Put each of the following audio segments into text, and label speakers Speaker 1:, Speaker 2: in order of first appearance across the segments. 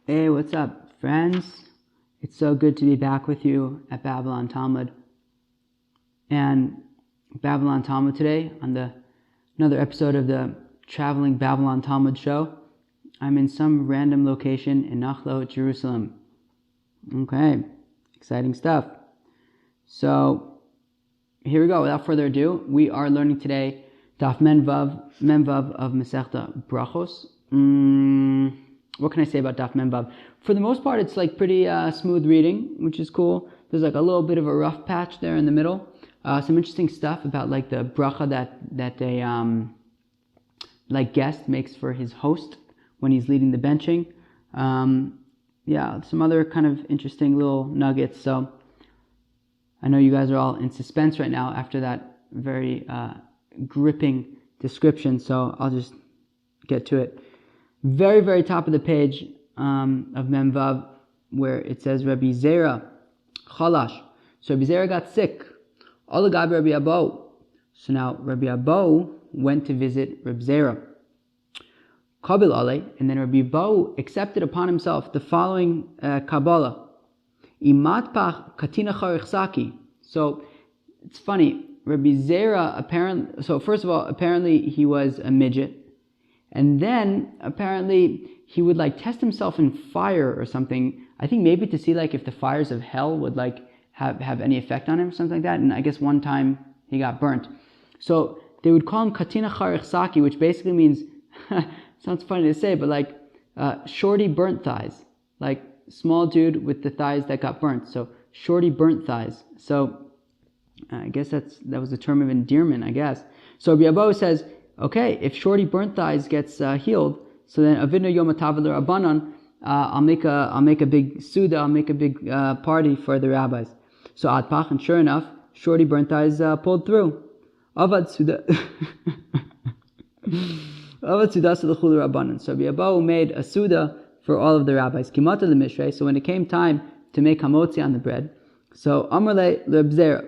Speaker 1: Hey, what's up, friends? It's so good to be back with you at Babylon Talmud. And Babylon Talmud today, on another episode of the Traveling Babylon Talmud show. I'm in some random location in Nachlo, Jerusalem. Okay, exciting stuff. So, here we go. Without further ado, we are learning today Daf Memvav of Masechta Berachos. What can I say about Daf Memvav? For the most part, it's like pretty smooth reading, which is cool. There's like a little bit of a rough patch there in the middle. Some interesting stuff about like the bracha that a guest makes for his host when he's leading the benching. Some other kind of interesting little nuggets. So I know you guys are all in suspense right now after that very gripping description. So I'll just get to it. Very, very top of the page of Memvav, where it says Rabbi Zera Chalash. So Rabbi Zera got sick. Olagab Rabbi Abo. So now Rabbi Abo went to visit Rabbi Zera. Kabil Ale, and then Rabbi Abo accepted upon himself the following Kabbalah. Imatpach Katina Charichsaki. So it's funny. Rabbi Zera apparently. So first of all, apparently he was a midget. And then, apparently, he would like test himself in fire or something. I think maybe to see like if the fires of hell would like have any effect on him or something like that. And I guess one time he got burnt. So they would call him Katina Charichsaki, which basically means, sounds funny to say, but like shorty burnt thighs. Like small dude with the thighs that got burnt. So shorty burnt thighs. So I guess that was a term of endearment, I guess. So Rabbi Abo says, okay, if shorty burnt thighs gets healed, so then avidna yom atav l'Rabbanan, I'll make a big suda, I'll make a big party for the rabbis. So adpach, and sure enough, shorty burnt thighs pulled through. Avad suda, avad suda l'chul Rabbanan. So Rabbi Abo made a suda for all of the rabbis. Kimata l'mishrei. So when it came time to make hamotzi on the bread, so Amrle l'Reb Zera.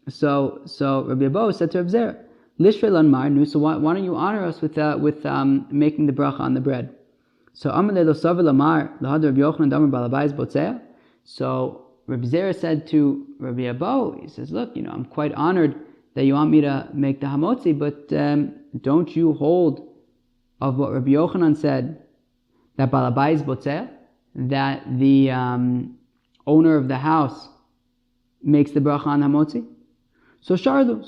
Speaker 1: So Rabbi Abo said to Reb Zera, so why don't you honor us with making the bracha on the bread? So So Rabbi Zera said to Rabbi Abo, he says, look, I'm quite honored that you want me to make the hamotzi, but don't you hold of what Rabbi Yochanan said, that balabais botzeh, that the owner of the house makes the bracha on hamotzi? So Shardu,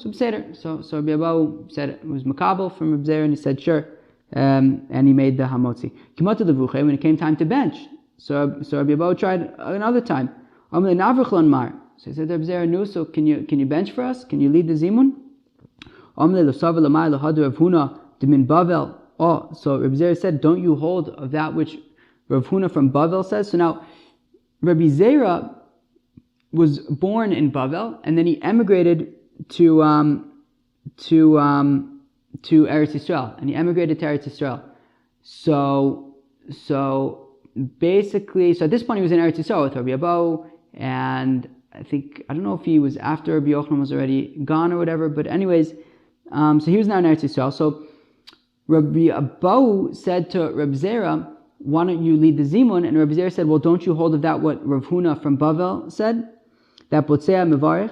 Speaker 1: so Rabbi Abo said it was makabel from Rabbi Zera, and he said sure, and he made the hamotzi. Kimata levuche, when it came time to bench, so Rabbi Abo tried another time. Amle navrichlon mar. So he said to Rabbi Zera, no, so can you bench for us? Can you lead the zimun? Amle losav lamai lahadu Rav Huna demin Bavel. Oh, so Rabbi Zera said, don't you hold of that which Rav Huna from Bavel says? So now Rabbi Zera was born in Bavel, and then he emigrated to Eretz Yisrael, and he emigrated to Eretz Yisrael. So basically, so at this point he was in Eretz Yisrael with Rabbi Abo, and I don't know if he was after Rabbi Yochanan was already gone or whatever, but anyways, so he was now in Eretz Yisrael. So Rabbi Abo said to Rabbi Zera, why don't you lead the Zimun? And Rabbi Zera said, well, don't you hold of that what Rav Huna from Bavel said? That Botzea Mevarech,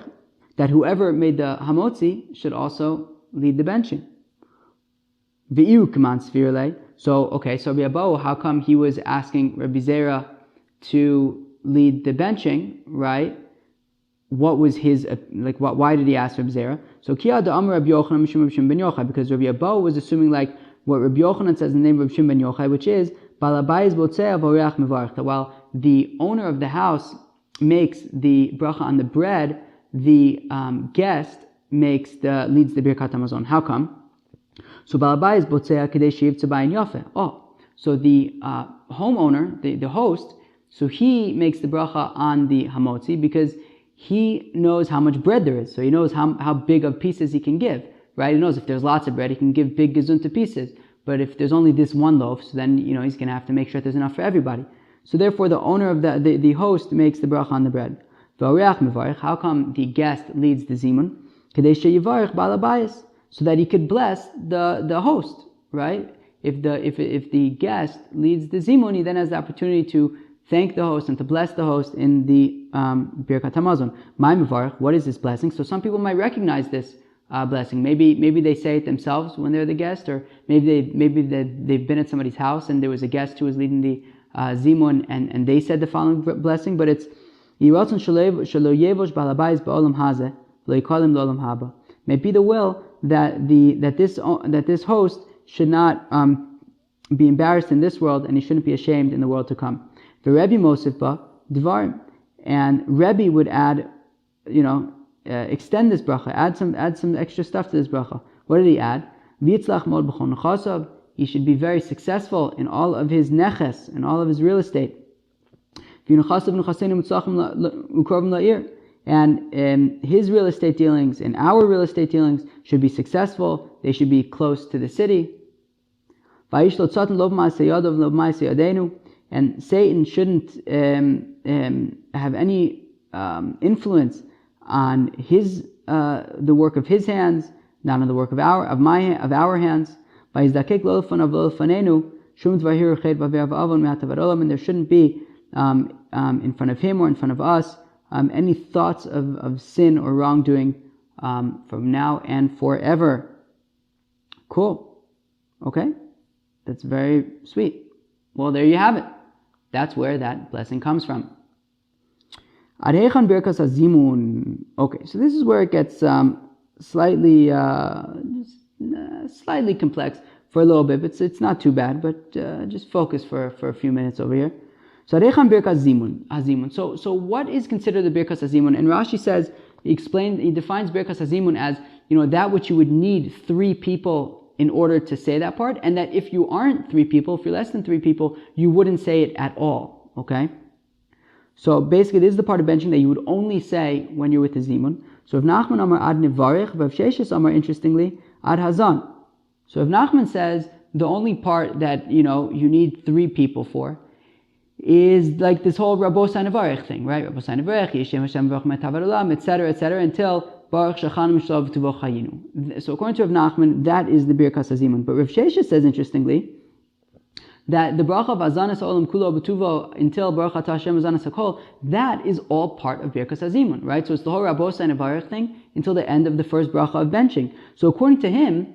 Speaker 1: that whoever made the hamotzi should also lead the benching. V'iu k'man svirle. So Rabbi Abo, how come he was asking Rabbi Zera to lead the benching, right? What was his, why did he ask Rabbi Zera? So Kiyad Amar Rabbi Yochanan Mishum Rabbi Shimon ben Yochai, because Rabbi Abo was assuming like what Rabbi Yochanan says in the name of Rabbi Shimon ben Yochai, which is, Balabayis botzeh v'oreach mevarech, that while the owner of the house makes the bracha on the bread, the guest leads the Birkat Hamazon. How come? So Balabayis botzeh kadei sheyiv tzabayin yafeh. Oh, so the homeowner, the host, so he makes the bracha on the hamotzi because he knows how much bread there is. So he knows how big of pieces he can give, right? He knows if there's lots of bread, he can give big gezunta pieces. But if there's only this one loaf, so then he's going to have to make sure there's enough for everybody. So therefore, the owner of the host makes the bracha on the bread. How come the guest leads the zimun? So that he could bless the host, right? if the guest leads the zimun, he then has the opportunity to thank the host and to bless the host in the Birkat Hamazon. My Mevarach, what is this blessing? So some people might recognize this blessing. Maybe they say it themselves when they're the guest, or maybe they've been at somebody's house and there was a guest who was leading the zimun, and they said the following blessing. But it's Yiratzon shelo yevosh balabayis ba'olam hazeh lo yikalim lo'olam haba. May it be the will that this host should not be embarrassed in this world, and he shouldn't be ashamed in the world to come. The Rebbe Mosif ba Dvarim, and Rebbe would add, extend this bracha, add some extra stuff to this bracha. What did he add? V'yitzlach mod b'chol nechasav. He should be very successful in all of his neches, in all of his real estate. And his real estate dealings and our real estate dealings should be successful. They should be close to the city. And Satan shouldn't have any influence on the work of his hands, not on the work of our hands. And there shouldn't be in front of him or in front of us any thoughts of sin or wrongdoing from now and forever. Cool. Okay? That's very sweet. Well, there you have it. That's where that blessing comes from. Okay, so this is where it gets slightly complex for a little bit, but it's not too bad, but just focus for a few minutes over here. So what is considered the Birkas Hazimun? And Rashi says, he defines Birkas Hazimun as, that which you would need 3 people in order to say that part, and that if you aren't 3 people, if you're less than 3 people, you wouldn't say it at all, okay? So basically, this is the part of benching that you would only say when you're with the Zimun. So if Nachman Amar Ad Nevarich, Vav Sheshes Amar, interestingly, Ad Hazan. So if Nachman says the only part that, you need 3 people for is like this whole Rabosai Nevarich thing, right? Rabosai Nevarich, Yeshem Hashem V'ach Metavar Olam, etc., until Baruch Shachan Mishlav Tuvo Chayinu. So according to Rav Nachman, that is the Birkas Hazimun. But Rav Sheshes says, interestingly, that the bracha of Azanas Olam Kulo B'Tuvo until Baruch Atah Hashem Azanas HaKol, that is all part of Birkas Hazimun, right? So it's the whole Rabosai Nevarich thing until the end of the first bracha of benching. So according to him,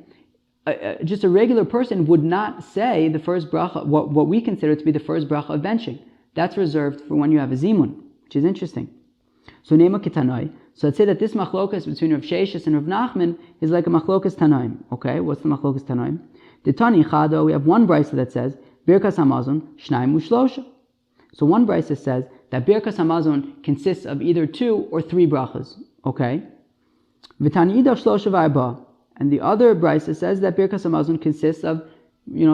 Speaker 1: just a regular person would not say the first bracha, what we consider to be the first bracha of benching. That's reserved for when you have a zimun, which is interesting. So Nema Kitanoi. So let's say that this machlokas between Rav Sheshes and Rav Nachman is like a machlokas Tanaim. Okay, what's the machlokas Tanaim? The Tani Chado, we have one brisa that says Birkas Hamazon Shnaim Ushlosha. So one brisa says that Birkas Hamazon consists of either 2 or 3 brachas. Okay, V'Tani Ida Shlosha V'Arba. And the other brisa says that Birkas Hamazon consists of,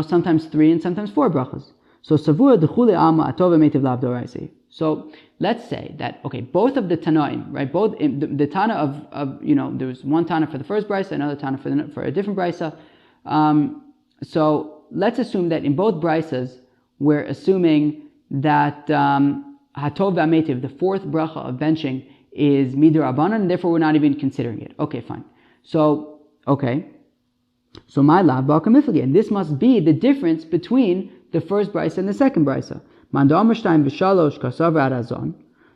Speaker 1: sometimes 3 and sometimes 4 brachas. So Savura D'Chule Alma Atova Meitiv Lav Doraisi. So let's say that, both of the Tanaim, right? Both the Tana of there was one Tana for the first brisa, another Tana for a different brisa. So let's assume that in both brisas, we're assuming that Hatov V'Ameitiv, the 4th bracha of benching, is Midur Abanan, and therefore we're not even considering it. Okay, fine. So my lav ba'akamifli, and this must be the difference between the first brisa and the second brisa.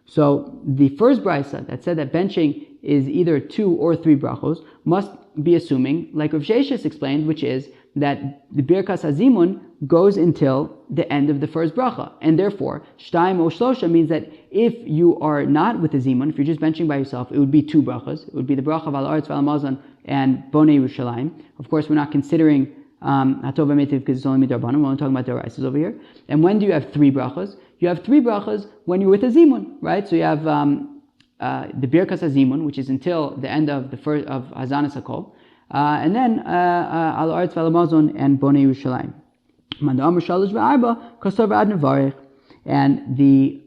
Speaker 1: So the first brisa that said that benching is either 2 or 3 brachos must be assuming, like Rav Sheshes explained, which is that the Birkas Hazimun goes until the end of the first bracha, and therefore Shtaim or Shlosha means that if you are not with the Zimun, if you're just benching by yourself, it would be 2 brachas. It would be the bracha of Al Aretz V'Al Mazon and Bonei Yerushalayim. Of course, we're not considering Hatov V'Ameitiv because it's only Midrabanan. We're only talking about Doraisas over here. And when do you have 3 brachas? You have 3 brachas when you're with a Zimun, right? So you have the Birkas Hazimun, which is until the end of the first of Hazanas HaKol, and then Al Aretz V'Al Mazon and Bonei Yerushalayim. And the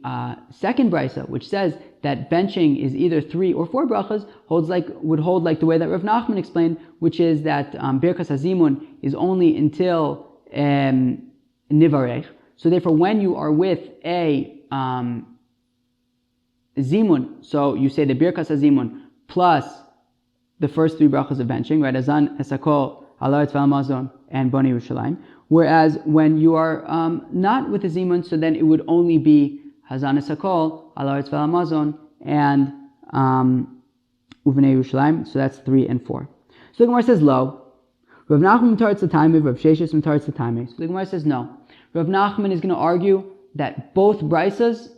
Speaker 1: second brisa, which says that benching is either 3 or 4 brachas, would hold like the way that Rav Nachman explained, which is that Birkas Hazimun is only until Nivarech. So therefore, when you are with a Zimun, so you say the Birkas Hazimun plus the first 3 brachas of benching, right? Azan, Esakol, al haaretz ve'al hamazon, and Bonei Yerushalayim. Whereas when you are not with a zimun, so then it would only be Hazanas Hakol, al haaretz ve'al hamazon, and Uvnei Yerushalayim. So that's 3 and 4. So the Gemara says lo. Rav Nachman mitaretz l'taimei, Rav Sheshes mitaretz l'taimei. So the Gemara says no. Rav Nachman is going to argue that both brisas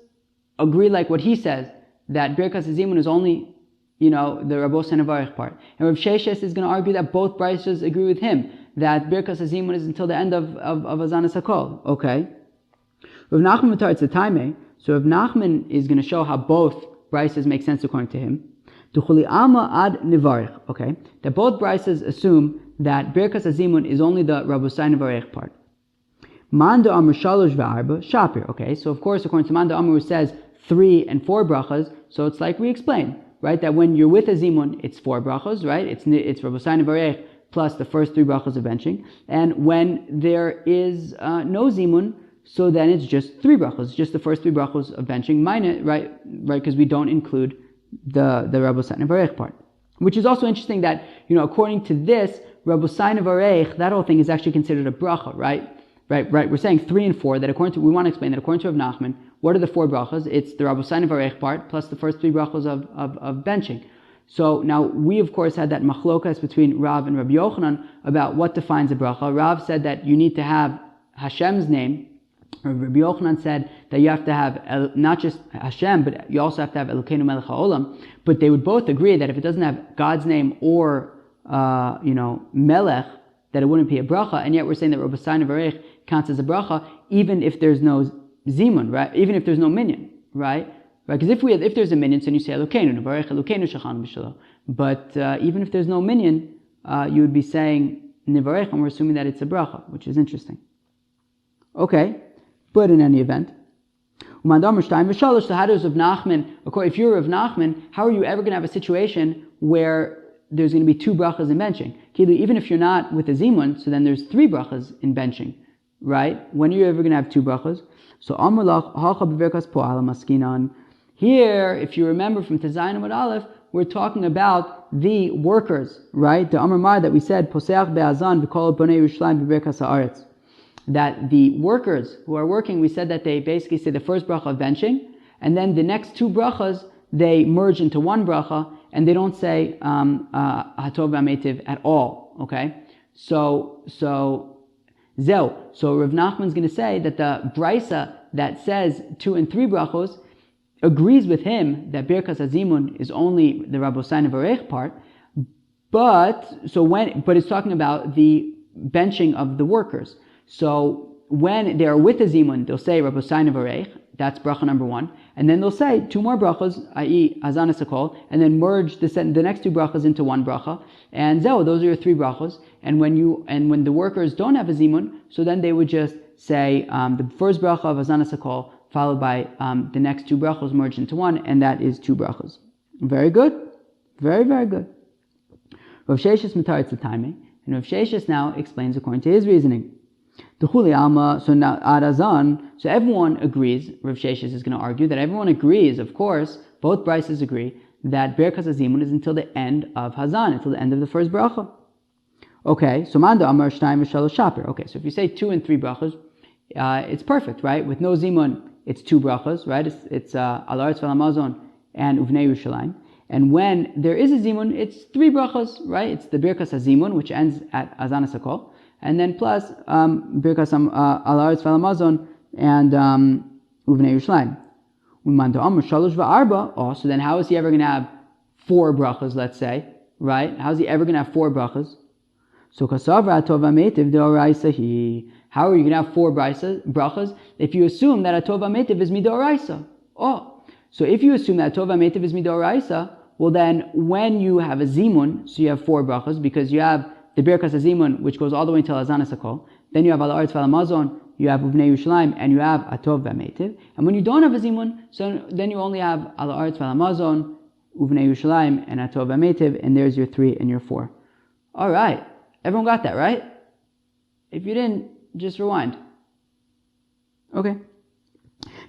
Speaker 1: agree like what he says, that Birkas Hazimun is only, the Rabos and Avarech part. And Rav Sheshes is going to argue that both brisas agree with him, that Birkas Hazimun is until the end of Hazanas Hakol. Okay. Rav Nachman mitaretz l'taimei. So Rav Nachman is going to show how both brisas make sense according to him. Duchuli alma ad nivarich. Okay. That both brisas assume that Birkas Hazimun is only the Rabosai Nevarech part. Manda Amr Shalosh V'Arba Shapir. Okay, so of course, according to Manda Amr, it says 3 and 4 brachas. So it's like we explained, right? That when you're with a zimun, it's 4 brachas, right? It's Rabosai Nevarech plus the first 3 brachas of benching. And when there is no zimun, so then it's just 3 brachas, just the first 3 brachas of benching, minus, right? Because we don't include the Rabosai Nevarech part. Which is also interesting that, according to this, Rabosai Nevarech, that whole thing is actually considered a bracha, right? Right. We're saying 3 and 4, we want to explain that according to Rav Nachman, what are the 4 brachas? It's the Rabosai Nevarech part plus the first 3 brachas of benching. So now we, of course, had that machlokas between Rav and Rabbi Yochanan about what defines a bracha. Rav said that you need to have Hashem's name. Rabbi Yochanan said that you have to have not just Hashem, but you also have to have Elokeinu Melech HaOlam. But they would both agree that if it doesn't have God's name or Melech, that it wouldn't be a bracha. And yet we're saying that Rabosai Nevarech counts as a bracha, even if there's no zimun, right? Even if there's no minyan, right? Because if there's a minyan, then you say Elokeinu Nevarech Elokeinu Shachan B'Shelo. But even if there's no minyan, you would be saying Nevarech, and we're assuming that it's a bracha, which is interesting. Okay. But in any event, so how does Rav Nachman, if you're Rav Nachman, how are you ever going to have a situation where there's going to be 2 brachas in benching? Even if you're not with a zimun, so then there's 3 brachas in benching, right? When are you ever going to have 2 brachas? So here, if you remember from Tezayin Amud Aleph, we're talking about the workers, right? The Amar Mar that we said, Poseach be'azan v'kol bonei Yerushalayim b'berkas ha'aretz. That the workers who are working, we said that they basically say the first bracha of benching, and then the next 2 brachas, they merge into 1 bracha, and they don't say Hatov v'Ametiv at all, okay? So Rav Nachman's going to say that the brisa that says 2 and 3 brachos agrees with him that Birkas Hazimun is only the Rabosai Nevarech part, but it's talking about the benching of the workers. So when they are with a zimun, they'll say Rabosai Nevarech, that's bracha number 1, and then they'll say 2 more brachas, i.e. Hazanas Hakol, and then merge the next 2 brachas into 1 bracha, and those are your 3 brachas. And when the workers don't have a zimun, so then they would just say the first bracha of Hazanas Hakol followed by the next 2 brachos merged into 1, and that is 2 brachas. Very good, very very good. Rav Sheshes mitaretz l'taimei, and Rav Sheshes now explains according to his reasoning. So now Arazan, so everyone agrees, Rav Sheshes is going to argue that everyone agrees, of course, both brises agree, that Birkas Hazimun is until the end of Hazan, until the end of the first bracha. Okay, so Manda Amar Shnayim V'Shalosh Shapir. Okay, so if you say 2 and 3 brachas, it's perfect, right? With no zimun, it's 2 brachas, right? It's Al Haaretz Ve'al Hamazon and Uvnei Yerushalayim. And when there is a zimun, it's 3 brachas, right? It's the Birkas Hazimun, which ends at Hazanas Hakol, and then plus Birkas Al Haaretz Ve'al Hamazon and Uvnei Yerushalayim. So then how is he ever going to have 4 brachas, let's say, right? How is he ever going to have 4 brachas? So kasavra atov ametiv deoraisa. How are you going to have 4 brachas if you assume that atov ametiv is midoraisa? So if you assume that atov ametiv is midoraisa, well then when you have a zimun, so you have 4 brachas because you have the Birkas Hazimun, which goes all the way until Hazanas Hakol. Then you have Al Haaretz Ve'al Hamazon, you have Uvnei Yerushalayim, and you have Atov V'Ametiv. And when you don't have a zimun, so then you only have Al Haaretz Ve'al Hamazon, Uvnei Yerushalayim, and Atov V'Ametiv, and there's your 3 and your 4. All right, everyone got that, right? If you didn't, just rewind. Okay.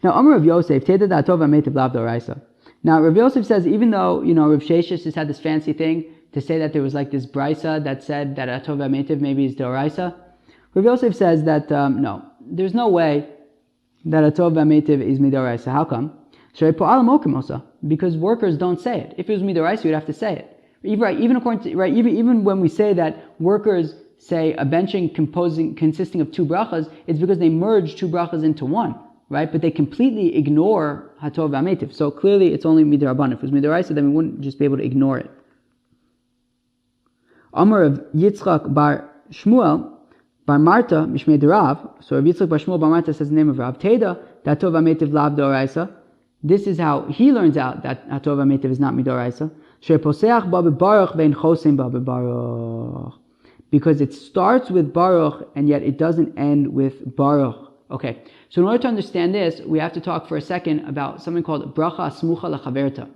Speaker 1: Now, Amar Rav Yosef, Teda Atov V'Ametiv Lav D'Oraisa. Now, Rav Yosef says, even though, Rav Sheshes has had this fancy thing to say that there was like this brisa that said that atov v'ametiv maybe is d'oraisa. Rav Yosef says that no, there's no way that atov v'ametiv is midoraisa. How come? Because workers don't say it. If it was midoraisa, you'd have to say it. Even according to even when we say that workers say a benching consisting of two brachas, it's because they merge two brachas into one, right? But they completely ignore hatov v'ametiv. So clearly, it's only midrabanan. If it was midoraisa, then we wouldn't just be able to ignore it. Amar of Yitzchak bar Shmuel bar Marta mishmei derav. So Rav Yitzchak bar Shmuel bar Marta says the name of Rav Teda that hatov v'ametiv lav d'oraisa. This is how he learns out that hatov v'ametiv is not midoraisa. Sheposeach ba bebaruch vein chosim ba bebaruch. Because it starts with baruch and yet it doesn't end with baruch. Okay, so in order to understand this, we have to talk for a second about something called bracha smucha lachaverta,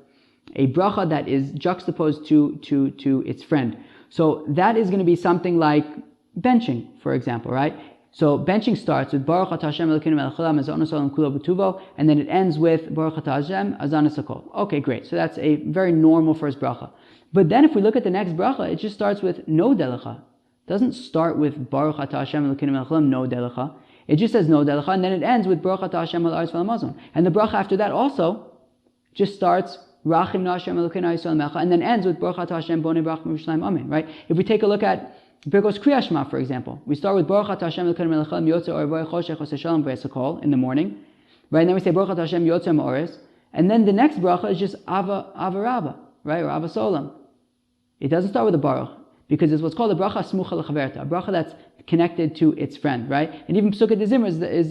Speaker 1: a bracha that is juxtaposed to its friend. So that is going to be something like benching, for example, right? So benching starts with Baruch Atah Hashem Elokeinu melech haolam hazon olam kulo b'tuvo, and then it ends with Baruch Atah Hashem hazon hakol. Okay, great. So that's a very normal first bracha. But then if we look at the next bracha, it just starts with no delecha. It doesn't start with Baruch Atah Hashem Elokeinu melech haolam no delecha. It just says no delecha, and then it ends with Baruch Atah Hashem al aretz v'al hamazon. And the bracha after that also just starts Rachim na Hashem Elokeinu Yisrael melech, and then ends with Baruch Atah Hashem bonei barach Yerushalayim amen. Right? If we take a look at Berachos Kriyas Shema, for example, we start with Baruch Atah Hashem Elokeinu melech haolam yotzer orvei choshech oseh shalom v'yisakol in the morning, right? And then we say Baruch Atah Hashem yotzer ma'ores, and then the next bracha is just Ava Rabba, right, or Ava Solam. It doesn't start with a Baruch because it's what's called a bracha smucha lechaverta, a bracha that's connected to its friend, right? And even Pesukei D'Zimra is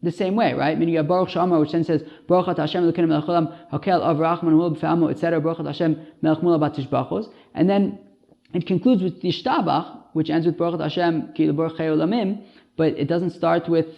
Speaker 1: the same way, right? Meaning you have Baruch Shamar, which then says Baruch Atah Hashem Elokeinu melech haolam hakel av rachman u'mul b'famo, etc. Baruch Atah Hashem melech mula bat tishbachos, and then it concludes with Yishtabach, which ends with Baruch Hashem ki l'baruch chei olamim, but it doesn't start with it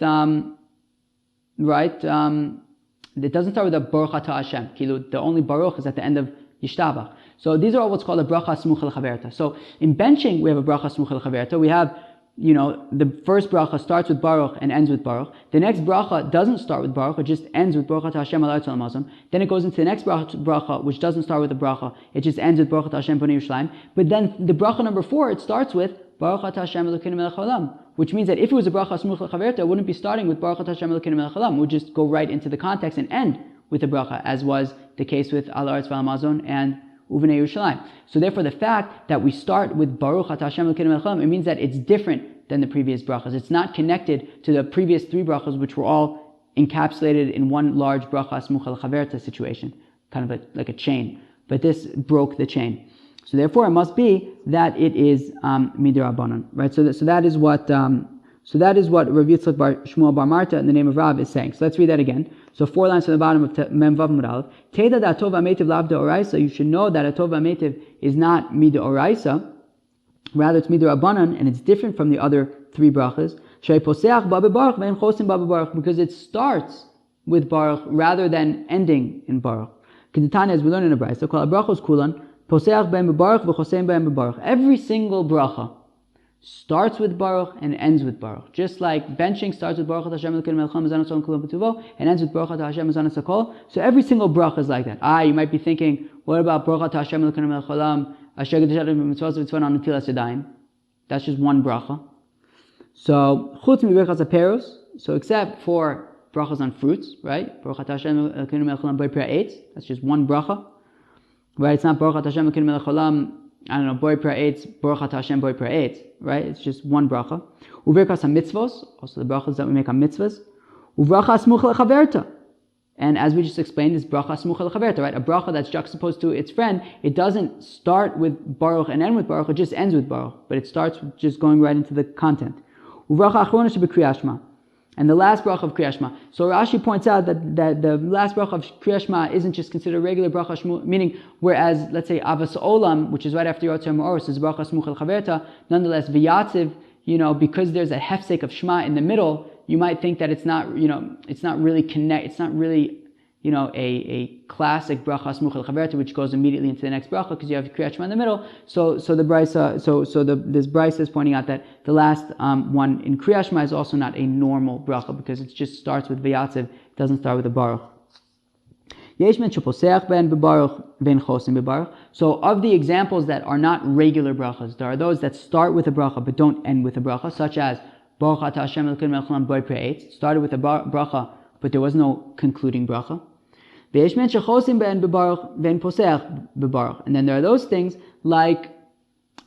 Speaker 1: doesn't start with a Baruch Atah Hashem. The only Baruch is at the end of Yishtabach. So these are all what's called a bracha smucha lechaverta. So in benching we have a bracha smucha lechaverta. We have, the first bracha starts with Baruch and ends with Baruch. The next bracha doesn't start with Baruch, it just ends with Baruch Atah Hashem al aretz v'al hamazon. Then it goes into the next bracha, which doesn't start with the bracha, it just ends with Baruch Atah Hashem bonei Yerushalayim. But then the bracha number 4, it starts with Baruch Atah Hashem Elokeinu melech haolam, which means that if it was a bracha smucha lechaverta, it wouldn't be starting with Baruch Atah Hashem Elokeinu melech haolam. It would just go right into the context and end with the bracha, as was the case with al aretz v'al hamazon and Uvnei Yerushalayim. So therefore, the fact that we start with Baruch Atah Hashem Elokeinu melech haolam, it means that it's different than the previous brachas. It's not connected to the previous 3 brachas, which were all encapsulated in one large bracha smucha lechaverta situation, kind of like a chain. But this broke the chain. So therefore, it must be that it is midrabanan, right? So that is what Rav Yitzchak bar Shmuel bar Marta in the name of Rav is saying. So let's read that again. So 4 lines from the bottom of Mem Vav Mud Aleph. Teda da atov v'ametiv lav d'oraisa. You should know that atov v'ametiv is not midoraisa. Rather, it's midrabanan, and it's different from the other 3 brachas. Sheposeach ba bebaruch ve'en chosim ba bebaruch, because it starts with Baruch rather than ending in Baruch. Kedetanya, as we learn in a brayso, called Berachos kulan poseach be'en bebaruch v'choseim be'en bebaruch. Every single bracha starts with Baruch and ends with Baruch. Just like benching starts with Baruch Atah Hashem Elokeinu melech haolam hazon olam kulo b'tuvo and ends with Baruch Atah Hashem hazon hakol. So every single bracha is like that. You might be thinking, what about Baruch Atah Hashem Elokeinu melech haolam asher gedushat mitzvos v'tzvon on netilas yadayim? That's just one bracha. So chutz miberachas haperos, so except for brachas on fruits, right? Baruch Atah Hashem Elokeinu melech haolam boi p'ra'etz. That's just one bracha, right? It's not Baruch Atah Hashem Elokeinu melech haolam, boi p'ra'etz, Baruch Atah Hashem boi p'ra'etz, right? It's just one bracha. Uberachas ha-mitzvos, also the brachas that we make on mitzvahs. Uvracha smucha lechaverta. And as we just explained, this bracha smucha lechaverta, right? A bracha that's juxtaposed to its friend, it doesn't start with Baruch and end with Baruch, it just ends with Baruch. But it starts with just going right into the content. Uvracha achrona sheb'kriyas Shema. And the last bracha of Kriyas Shema. So Rashi points out that the last bracha of Kriyas Shema isn't just considered a regular bracha shmu, meaning whereas, let's say, Avas Olam, which is right after Yotzer Ma'oros, is bracha smucha lechaverta, nonetheless, V'yatziv, because there's a hefsek of Shema in the middle, you might think that it's not really a classic bracha smucha lechaverta, which goes immediately into the next bracha because you have Kriyas Shema in the middle. So this brisa is pointing out that the last one in Kriyas Shema is also not a normal bracha because it just starts with v'yatziv, it doesn't start with a baruch. So of the examples that are not regular brachas, there are those that start with a bracha but don't end with a bracha, such as Baruch Atah Hashem Elokeinu melech haolam bo p'eitz, started with a bracha but there was no concluding bracha. And then there are those things like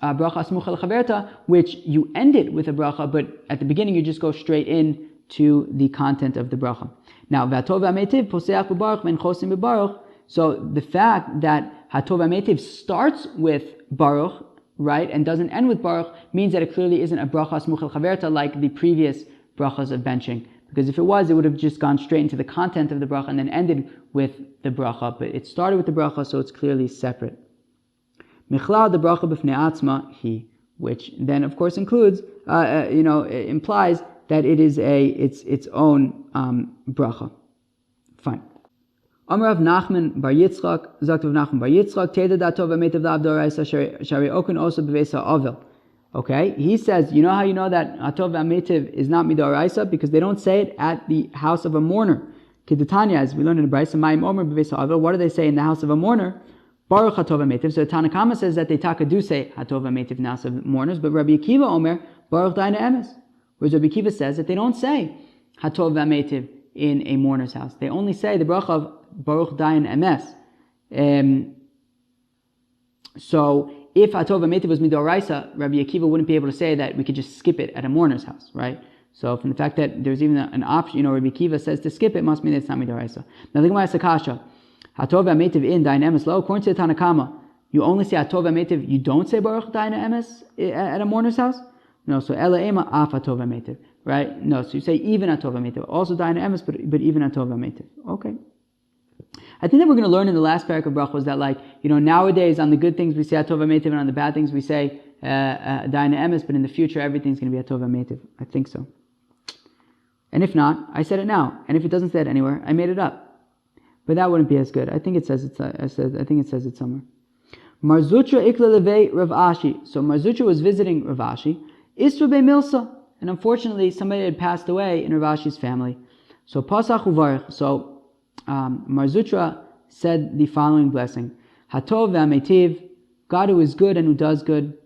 Speaker 1: bracha smucha l'chaverta, which you end it with a bracha, but at the beginning you just go straight in to the content of the bracha. Now, v'hatov v'ametiv poseach b'baruch v'en chosim b'baruch. So the fact that hatov v'ametiv starts with baruch, right, and doesn't end with baruch, means that it clearly isn't a bracha smucha l'chaverta like the previous brachas of benching. Because if it was, it would have just gone straight into the content of the bracha and then ended with the bracha. But it started with the bracha, so it's clearly separate. Michlal the bracha b'fnei atzma hi, which then of course includes, implies that it is its own bracha. Fine. Amar Rav Nachman bar Yitzchak, sagt Rav Nachman bar Yitzchak, Teda datov v'metiv la'avdo raisa shari okun oso b'veisa avel. Okay, he says, you know how you know that atov v'ametiv is not midoraisa? Because they don't say it at the house of a mourner. Kedetanya, as we learned in the Brisa, Mayim Omer b'veisa avel. What do they say in the house of a mourner? Baruch hatov v'ametiv. So Tanna Kama says that they do say hatov v'ametiv in the house of mourners, but Rabbi Akiva Omer Baruch daina emes. Whereas Rabbi Akiva says that they don't say hatov v'ametiv in a mourner's house. They only say the bracha of Baruch dain emes. So if hatov v'ametiv was midoraisa, Rabbi Akiva wouldn't be able to say that we could just skip it at a mourner's house, right? So from the fact that there's even an option, Rabbi Akiva says to skip it, must mean that it's not midoraisa. Now the Gemara Sakasha, hatov v'ametiv in dain emes lo. According to the Tanna Kama, you only say hatov v'ametiv, you don't say Baruch dain emes at a mourner's house? No, so ela ema af hatov v'ametiv, right? No, so you say even hatov v'ametiv, also dain emes, but even hatov v'ametiv. Okay. I think that we're going to learn in the last parak of brachos that, nowadays on the good things we say hatov v'ametiv, and on the bad things we say dain emes, but in the future everything's going to be hatov v'ametiv. I think so. And if not, I said it now. And if it doesn't say it anywhere, I made it up. But that wouldn't be as good. I think it says it somewhere. Marzutra ikla levei Rav Ashi. So Marzutra was visiting Rav Ashi. Isra be Milsa. And unfortunately, somebody had passed away in Rav Ashi's family. So Pasach uvarich. So Marzutra said the following blessing: Hatov v'ametiv, God who is good and who does good.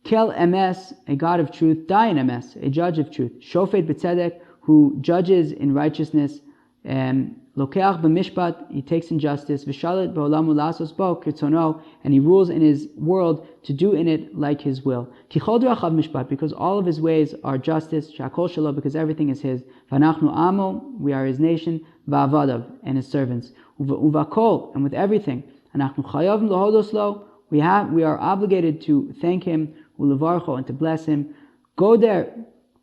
Speaker 1: Kel emes, a God of truth. Dayan emes, a judge of truth. Shofet b'tzedek, who judges in righteousness. Lokeach b'mishpat, he takes injustice. V'shalit b'olam ulasos bo kirtzono, and he rules in his world to do in it like his will. Kichol d'rachav mishpat, because all of his ways are justice. Shakol shelo, because everything is his. V'anachnu amo, we are his nation. V'avadav, and his servants. Uvakol, and with everything. Anachnu chayavim lohodos lo, we are obligated to thank him. Ulevarcho, and to bless him. Go there,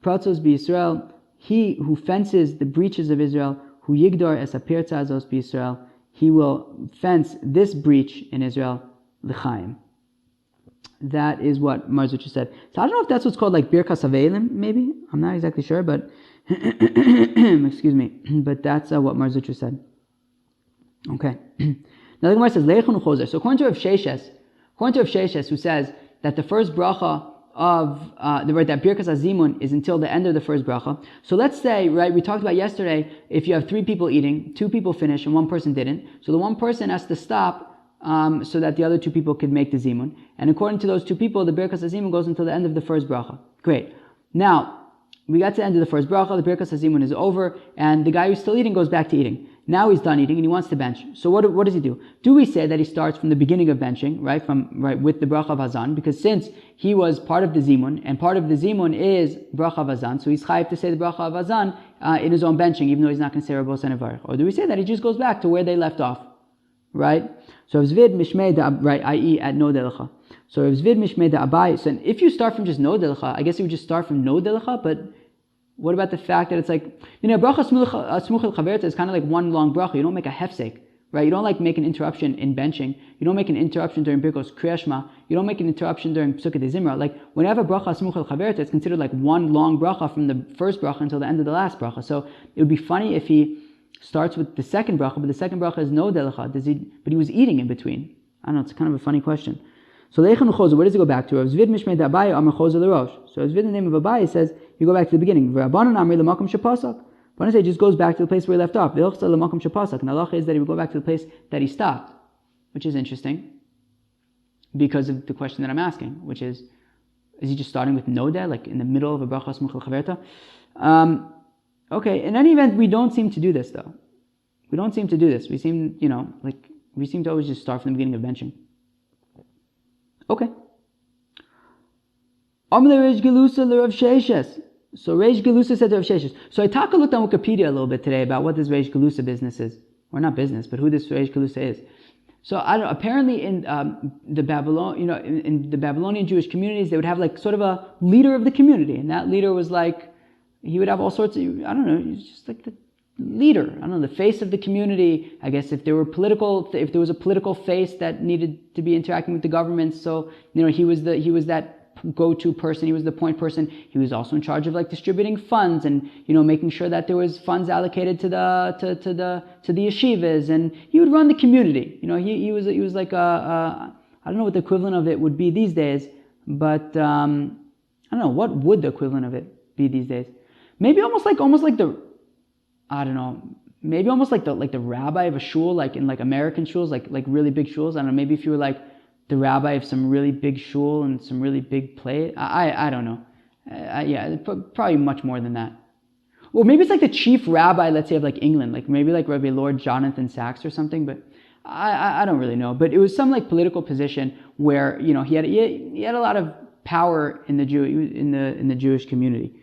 Speaker 1: pratzos b'Yisrael, he who fences the breaches of Israel. Hu yigdor es apirtza azos b'Yisrael, he will fence this breach in Israel, l'chaim. That is what Marzucha said. So I don't know if that's what's called like Birkas Avelim, maybe. I'm not exactly sure, but excuse me. But that's what Marzucha said. Okay. Now the Gemara says Leichun Chozer. So according to Rav Sheshes, who says that the first bracha of that Birkas Azimun is until the end of the first bracha. So let's say, right, we talked about yesterday, if you have 3 people eating, 2 people finish and 1 person didn't, so the 1 person has to stop so that the other 2 people could make the Zimun. And according to those 2 people, the Birkas Azimun goes until the end of the first bracha. Great. Now, we got to the end of the first bracha, the Birkas Azimun is over, and the guy who's still eating goes back to eating. Now he's done eating and he wants to bench. So what does he do? Do we say that he starts from the beginning of benching, right, with the bracha of Hazan? Because since he was part of the Zimun, and part of the Zimun is bracha of Hazan, so he's chayiv to say the bracha of Hazan in his own benching, even though he's not going to say Rabos and Avarich. Or do we say that he just goes back to where they left off, right? So Zvid Mishmei da, right, i.e. at No Delecha. So Zvid Mishmei da Abai. So if you start from just No Delecha, I guess you would just start from No Delecha, but what about the fact that it's like, bracha smuchel chaverta is kind of like one long bracha. You don't make a hefsek, right? You don't make an interruption in benching. You don't make an interruption during Birkos Kriyashma. You don't make an interruption during Psukkah de Zimra. When you have a bracha smuchel chaverta, it's considered like one long bracha from the first bracha until the end of the last bracha. So it would be funny if he starts with the second bracha, but the second bracha is No Delecha. But he was eating in between. I don't know, it's kind of a funny question. So Leichon Chozer, where does it go back to? Zvid Mishmei Abaye Amar Chozer L'Rosh. So Zvid, the name of Abaye, says you go back to the beginning. Why don't I say it just goes back to the place where he left off? And the halacha is that he would go back to the place that he stopped, which is interesting because of the question that I'm asking, which is he just starting with nodeh, like in the middle of a Berachos Muchal Chaverta? Okay, in any event, we don't seem to do this though. We don't seem to do this. We seem, we seem to always just start from the beginning of benching. Okay. So Reish Gelusa said to Rav Sheshes. So I looked on Wikipedia a little bit today about what this Reish Gelusa business is. Or not business, but who this Reish Gelusa is. So apparently in the Babylonian Jewish communities, they would have like sort of a leader of the community. And that leader was like, he would have all sorts of, I don't know, he was just like the leader. I don't know, the face of the community. I guess if there was a political face that needed to be interacting with the government, so he was that go-to person. He was the point person. He was also in charge of like distributing funds and making sure that there was funds allocated to the yeshivas, and he would run the community. He was like I don't know what the equivalent of it would be these days, but I don't know what would the equivalent of it be these days. Maybe almost like the, I don't know, maybe almost like the rabbi of a shul, like in like American shuls, like really big shuls. I don't know, maybe if you were like the rabbi of some really big shul and some really big play. I don't know. Yeah, probably much more than that. Well, maybe it's like the chief rabbi, let's say, of like England, like maybe like Rabbi Lord Jonathan Sachs or something, but I don't really know. But it was some like political position where he had a lot of power in the Jewish community.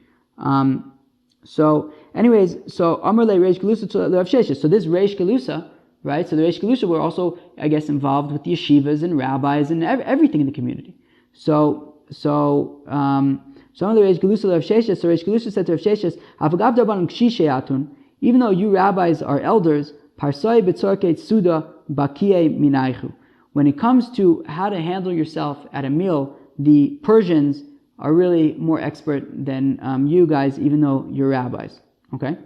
Speaker 1: So anyways, so Amrle Reish Gelusa to Rav Sheshes. So this Reish Gelusa, right? So the Reish Gelusa were also, I guess, involved with the yeshivas and rabbis and everything in the community. So some of the Reish Gelusa to Rav Sheshes. So Reish Gelusa said to Rav Sheshes, "Avagav darban kshishe, even though you rabbis are elders, parsai betzorke suda bakie minaychu. When it comes to how to handle yourself at a meal, the Persians are really more expert than you guys, even though you're rabbis." Okay?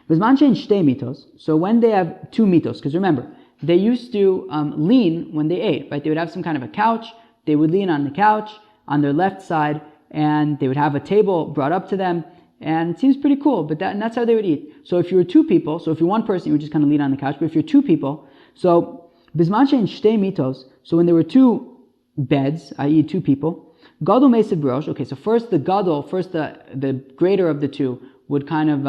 Speaker 1: So when they have two mitos, because remember, they used to lean when they ate, right? They would have some kind of a couch, they would lean on the couch on their left side, and they would have a table brought up to them, and it seems pretty cool, but that's how they would eat. So if you were two people, so if you're one person, you would just kind of lean on the couch, but if you're two people, so so when there were two beds, i.e. two people, Gadol Mesa Brosh, okay, so first the greater of the two would kind of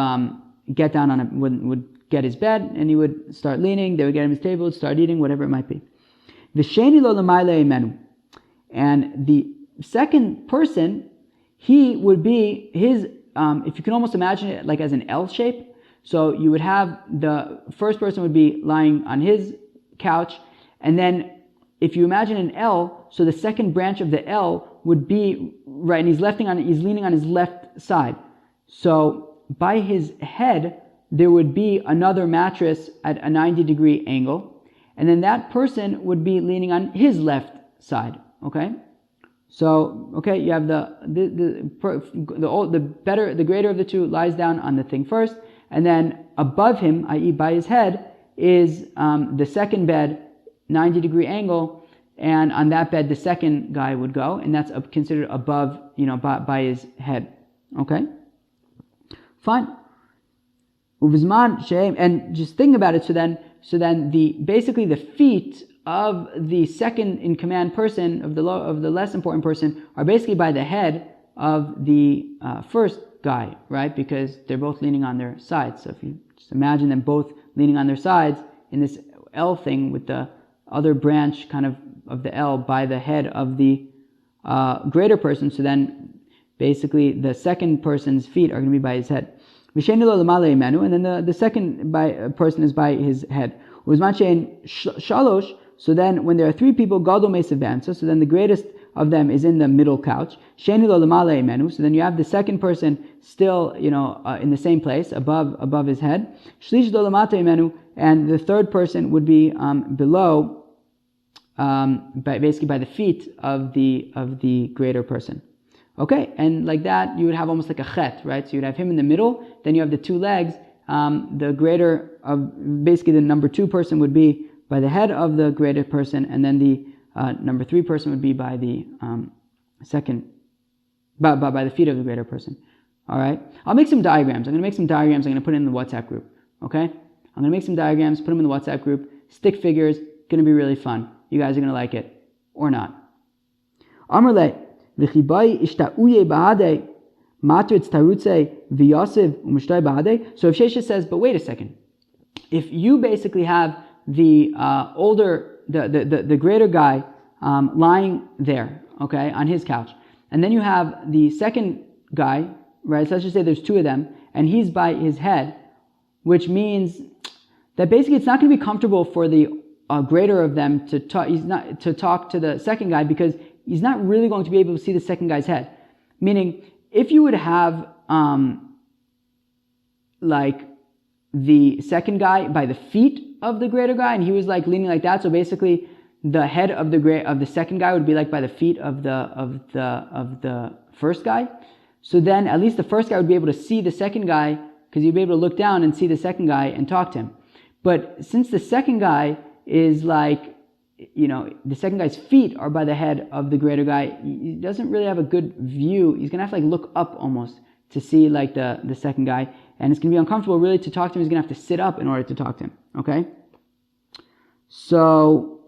Speaker 1: get down on it, would get his bed, and he would start leaning, they would get him his table, would start eating, whatever it might be. V'sheni lo l'mayla imenu. And the second person, he would be his, if you can almost imagine it like as an L shape, so you would have the first person would be lying on his couch, and then if you imagine an L, so the second branch of the L would be right, and he's leaning on his left side. So by his head, there would be another mattress at a 90-degree angle, and then that person would be leaning on his left side. Okay, so you have the greater of the two lies down on the thing first, and then above him, i.e. by his head, is the second bed, 90-degree angle, and on that bed the second guy would go, and that's considered above, by his head. Okay, fine. And just think about it. So then basically the feet of the second in command person, of the less important person, are basically by the head of the first guy, right? Because they're both leaning on their sides. So if you just imagine them both leaning on their sides in this L thing with the other branch kind of the L by the head of the greater person, so then basically the second person's feet are going to be by his head. And then the second person is by his head. So then when there are three people, Gadol Mesav B'Emtza, so then the greatest of them is in the middle couch. So then you have the second person still, in the same place, above his head. And the third person would be below, basically by the feet of the greater person. Okay, and like that, you would have almost like a chet, right? So you'd have him in the middle, then you have the two legs, the greater of, basically the number two person would be by the head of the greater person, and then the number three person would be by the by the feet of the greater person. All right. I'll make some diagrams. I'm going to make some diagrams. I'm going to put it in the WhatsApp group. Okay. I'm going to make some diagrams, put them in the WhatsApp group, stick figures. Going to be really fun. You guys are going to like it or not. Amrle, v'chibai ishta'uye ba'adei, matritz tarutze v'yasiv u'mishtai ba'adei. So if Shesha says, but wait a second. If you basically have the the greater guy lying there, okay, on his couch, and then you have the second guy, right? So let's just say there's two of them, and he's by his head, which means that basically it's not going to be comfortable for the greater of them to talk. He's not to talk to the second guy because he's not really going to be able to see the second guy's head. Meaning, if you would have like the second guy by the feet of the greater guy, and he was like leaning like that, so basically the head of the second guy would be like by the feet of the first guy. So then at least the first guy would be able to see the second guy because he'd be able to look down and see the second guy and talk to him. But since the second guy is like, the second guy's feet are by the head of the greater guy, he doesn't really have a good view. He's gonna have to like look up almost to see like the second guy, and it's gonna be uncomfortable really to talk to him. He's gonna have to sit up in order to talk to him. Okay, so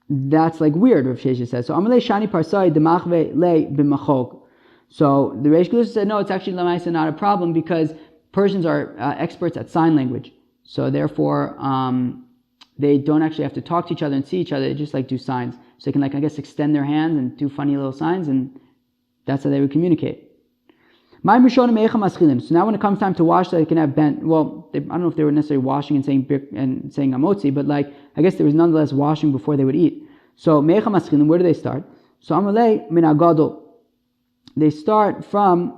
Speaker 1: that's like weird. Rav Shesha says. So Amalei Shani Parsai Demachve Le B'Machog. So the Reish Galusa said no, it's actually Lamaisa not a problem because Persians are experts at sign language. So therefore, they don't actually have to talk to each other and see each other. They just like do signs. So they can like, I guess, extend their hands and do funny little signs, and that's how they would communicate. So now when it comes time to wash, they can have bent. Well, I don't know if they were necessarily washing and saying amotzi, but like I guess there was nonetheless washing before they would eat. So where do they start? So amalei min agadol. They start from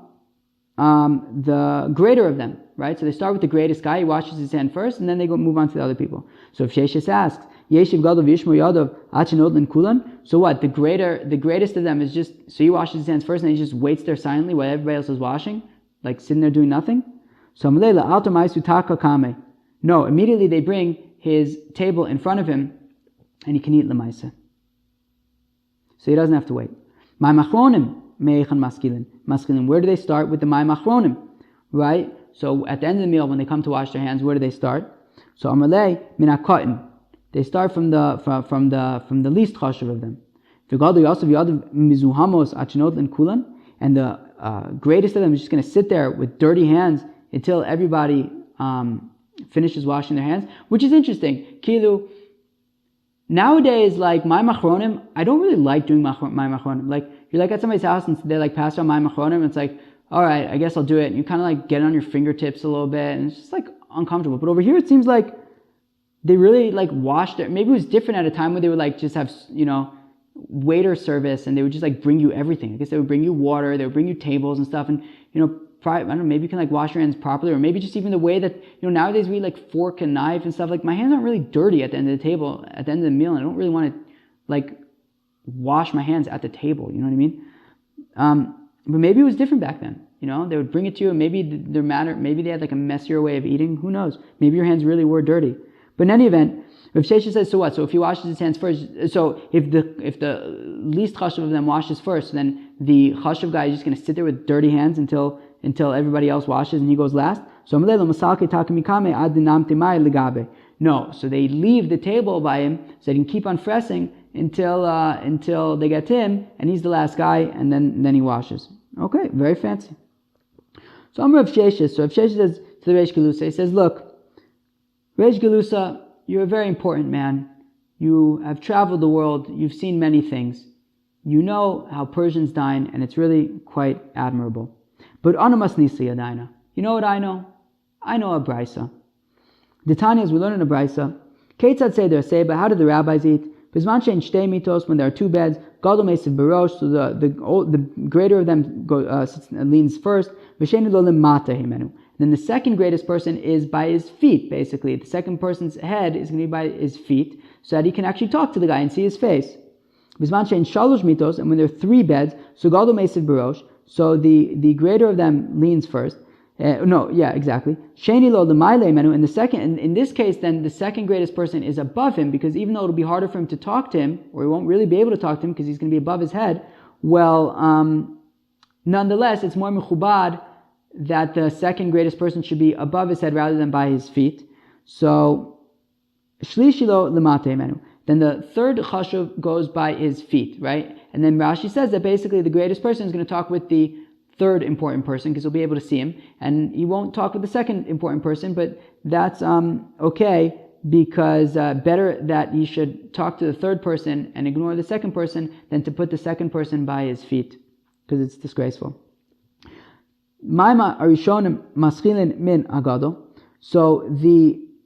Speaker 1: the greater of them, right? So they start with the greatest guy. He washes his hand first, and then they go move on to the other people. So if Sheshes asks, Yeshiv Gadol v'Yishmor Yadav Achinod Kulan. So what? The greatest of them is just, so he washes his hands first and he just waits there silently while everybody else is washing, like sitting there doing nothing. So no, immediately they bring his table in front of him and he can eat lemaisa. So he doesn't have to wait. My machronim meichan maskilin. Where do they start with the my machronim? Right? So at the end of the meal, when they come to wash their hands, where do they start? So amalei min hakotin. They start from the least chashuv of them. And the greatest of them is just going to sit there with dirty hands until everybody finishes washing their hands, which is interesting. Kilu, nowadays, like my machronim, I don't really like doing my machronim. Like you're like at somebody's house and they like pass on my machronim, and it's like, all right, I guess I'll do it. And you kind of like get it on your fingertips a little bit, and it's just like uncomfortable. But over here, it seems like they really like washed their, maybe it was different at a time where they would like just have, waiter service, and they would just like bring you everything. I guess they would bring you water, they would bring you tables and stuff, and I don't know, maybe you can like wash your hands properly, or maybe just even the way that, nowadays we eat like fork and knife and stuff. Like my hands aren't really dirty at the end of the table, at the end of the meal, and I don't really want to like wash my hands at the table, you know what I mean? But maybe it was different back then. They would bring it to you, and maybe maybe they had like a messier way of eating. Who knows? Maybe your hands really were dirty. But in any event, Rav Shesha says, so what? So if he washes his hands first, so if the least chashuv of them washes first, then the chashuv guy is just going to sit there with dirty hands until everybody else washes, and he goes last. So no, so they leave the table by him so they can keep on pressing until they get to him, and he's the last guy, and then he washes. Okay, very fancy. So I'm Rav Shesha. So Rav Shesha says to the Reish Galusa, he says, look, Reish Galusa, you're a very important man. You have traveled the world. You've seen many things. You know how Persians dine, and it's really quite admirable. But anamas nisi yadaina. You know what I know? I know a brisa. The Tanyas, we learn in a brisa. Ketzad seder seba. How did the rabbis eat? Bizman shein shtei mitos, when there are two beds. Gadol meisav barosh, so the greater of them leans first. V'sheni lo lemata himenu. Then the second greatest person is by his feet, basically. The second person's head is going to be by his feet, so that he can actually talk to the guy and see his face. Bisman shein shalosh mitos, and when there are three beds, so gadol meisav barosh, so the greater of them leans first. Sheni lo l'mayle menu, and the second, in this case, then the second greatest person is above him, because even though it'll be harder for him to talk to him, or he won't really be able to talk to him because he's going to be above his head, well, Nonetheless, it's more mechubad that the second greatest person should be above his head rather than by his feet. So, shlishilo lemate menu. Then the third chashuv goes by his feet, right? And then Rashi says that basically the greatest person is going to talk with the third important person because he'll be able to see him, and he won't talk with the second important person, but that's okay, because better that he should talk to the third person and ignore the second person than to put the second person by his feet, because it's disgraceful. Maima arishonim maschilin min agadol. So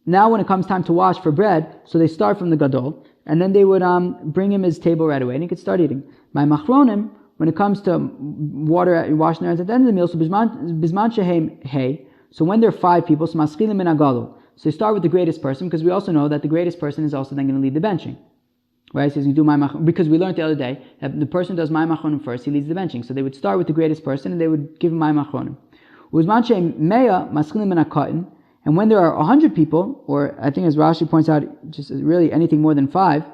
Speaker 1: now when it comes time to wash for bread, so they start from the gadol, and then they would bring him his table right away, and he could start eating. My machronim, when it comes to water, washing their hands at the end of the meal, so bisman shehem hey. So when there are 5 people, so maschilim min agadol. So they start with the greatest person, because we also know that the greatest person is also then going to lead the benching. Right? So you do because we learned the other day that the person who does my machronim first, he leads the benching. So they would start with the greatest person and they would give him my machronim. And when there are 100 people, or I think as Rashi points out, just really anything more than 5,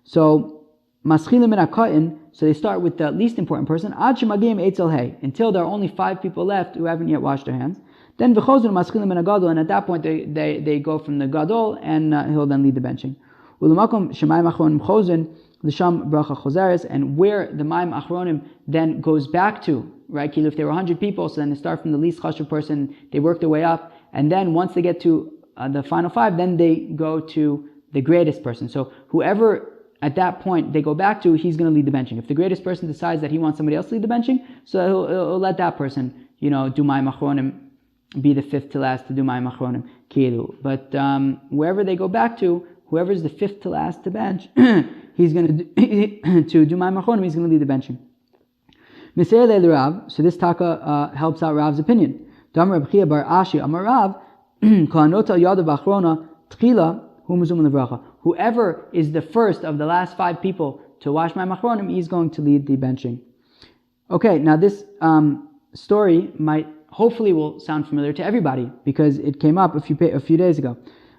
Speaker 1: so maschilim min hakain, so they start with the least important person, ad shemagim eitzel hey, until there are only 5 people left who haven't yet washed their hands. Then v'chozun maschilim min hagadol, and at that point they go from the gadol, and he'll then lead the benching. Ulumakom shemayim achronim chosin l'sham bracha chozeres, and where the mayim achronim then goes back to, right? If there were 100 people, so then they start from the least chashuv person, they work their way up, and then once they get to the final 5, then they go to the greatest person. So whoever at that point they go back to, he's going to lead the benching. If the greatest person decides that he wants somebody else to lead the benching, so he'll let that person, do mayim achronim, be the 5th to last to do mayim achronim kilu. But wherever they go back to, whoever's the 5th to last to bench, he's going to do mayim achronim, he's going to lead the benching. So this taka helps out Rav's opinion. Whoever is the first of the last 5 people to wash my machronim, he's going to lead the benching. Okay, now this story hopefully will sound familiar to everybody because it came up a few days ago.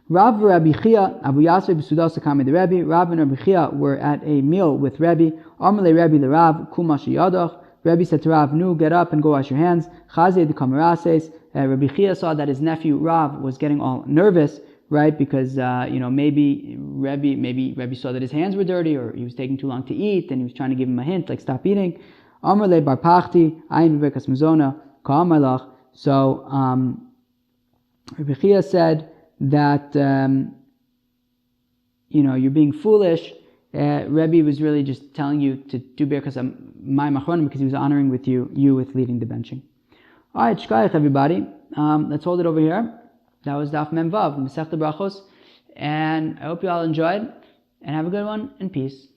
Speaker 1: Rav Rabbi Chia, Abu Yasser b'Sudas Sakami the Rebbe. Rav and Rabbi Chia were at a meal with Rebbe. Amalei Rebbe the Rav, Kuma Sheyadach. Rebbe said to Rav, "Nu, get up and go wash your hands." Chazei the Kamarases. Rabbi Chia saw that his nephew Rav was getting all nervous, right? Because maybe Rebbe saw that his hands were dirty, or he was taking too long to eat, and he was trying to give him a hint, like stop eating. Amalei Bar Pachti, Ayin Berachos Mizona, Ka'amalach. So Rabbi Chia said that you're being foolish. Rebbe was really just telling you to do Berachos my machronim because he was honoring with you with leading the benching. All right, shkayach everybody. Let's hold it over here. That was Daf Mem Vav, Masechta Berachos, and I hope you all enjoyed and have a good one and peace.